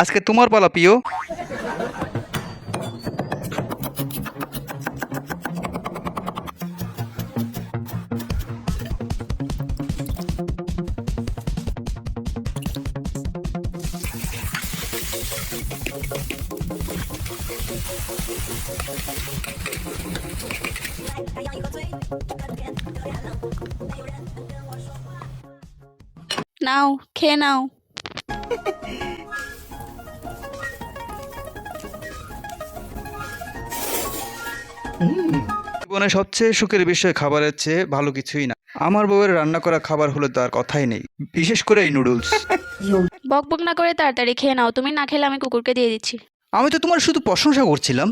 আজকে তোমার পালা প্রিয়। নাও খেয়ে নাও। জীবনে সবচেয়ে সুখের বিষয় খাবারের চেয়ে ভালো কিছুই না। আমার বউয়ের রান্না করা খাবার হলে তার কথাই নেই, বিশেষ করে এই নুডলস। বক বক না করে তাড়াতাড়ি খেয়ে নাও, তুমি না খেলে আমি কুকুরকে দিয়ে দিচ্ছি। আমি তো তোমার শুধু প্রশংসা করছিলাম।